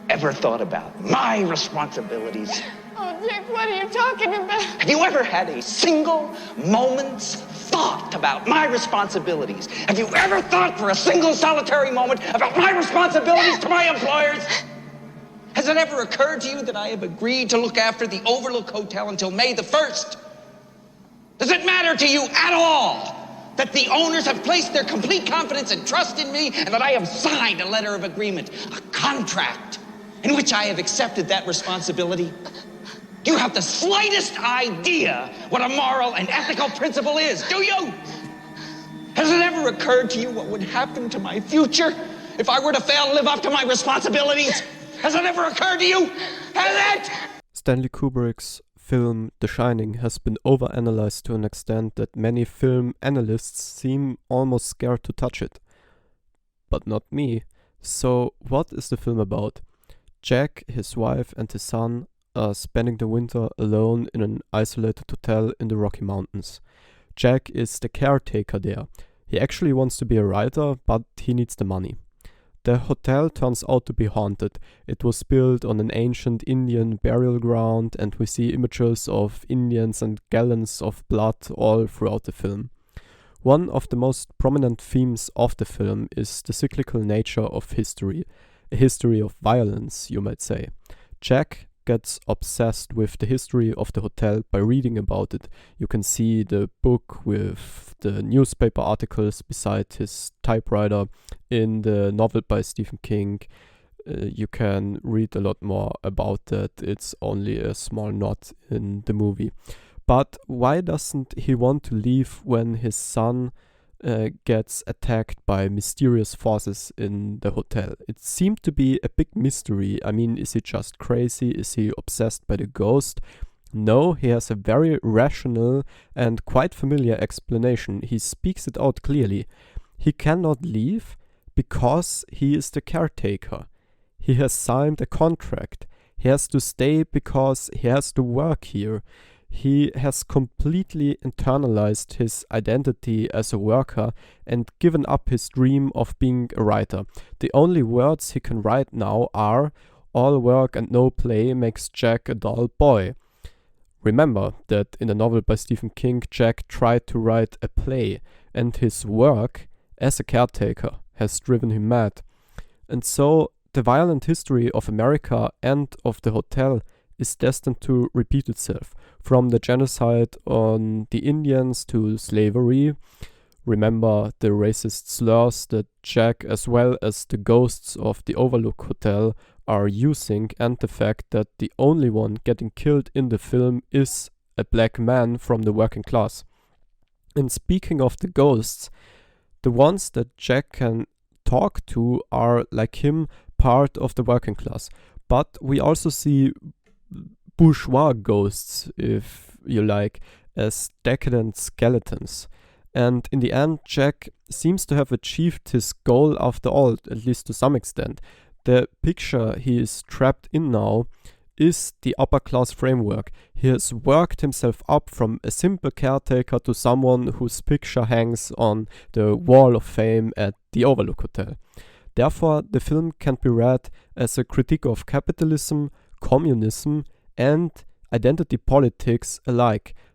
ever thought about my responsibilities? Oh, Dick, what are you talking about? Have you ever had a single moment's thought about my responsibilities? Have you ever thought for a single solitary moment about my responsibilities to my employers? Has it ever occurred to you that I have agreed to look after the Overlook Hotel until May the 1st? Does it matter to you at all that the owners have placed their complete confidence and trust in me, and that I have signed a letter of agreement, a contract, in which I have accepted that responsibility? Do you have the slightest idea what a moral and ethical principle is, do you? Has it ever occurred to you what would happen to my future if I were to fail to live up to my responsibilities? Has it ever occurred to you? Has it? Stanley Kubrick's film The Shining has been overanalyzed to an extent that many film analysts seem almost scared to touch it. But not me. So what is the film about? Jack, his wife and his son are spending the winter alone in an isolated hotel in the Rocky Mountains. Jack is the caretaker there. He actually wants to be a writer, but he needs the money. The hotel turns out to be haunted. It was built on an ancient Indian burial ground, and we see images of Indians and gallons of blood all throughout the film. One of the most prominent themes of the film is the cyclical nature of history, a history of violence, you might say. Jack gets obsessed with the history of the hotel by reading about it. You can see the book with the newspaper articles beside his typewriter in the novel by Stephen King. You can read a lot more about that. It's only a small nod in the movie. But why doesn't he want to leave when his son gets attacked by mysterious forces in the hotel? It seemed to be a big mystery. I mean, is he just crazy? Is he obsessed by the ghost? No, he has a very rational and quite familiar explanation. He speaks it out clearly. He cannot leave because he is the caretaker. He has signed a contract. He has to stay because he has to work here. He has completely internalized his identity as a worker and given up his dream of being a writer. The only words he can write now are, "All work and no play makes Jack a dull boy." Remember that in the novel by Stephen King, Jack tried to write a play, and his work as a caretaker has driven him mad. And so the violent history of America and of the hotel is destined to repeat itself, from the genocide on the Indians to slavery. Remember the racist slurs that Jack, as well as the ghosts of the Overlook Hotel, are using, and the fact that the only one getting killed in the film is a black man from the working class. And speaking of the ghosts, the ones that Jack can talk to are, like him, part of the working class. But we also see bourgeois ghosts, if you like, as decadent skeletons. And in the end, Jack seems to have achieved his goal after all, at least to some extent. The picture he is trapped in now is the upper class framework. He has worked himself up from a simple caretaker to someone whose picture hangs on the wall of fame at the Overlook Hotel. Therefore, the film can be read as a critique of capitalism, communism, and identity politics alike.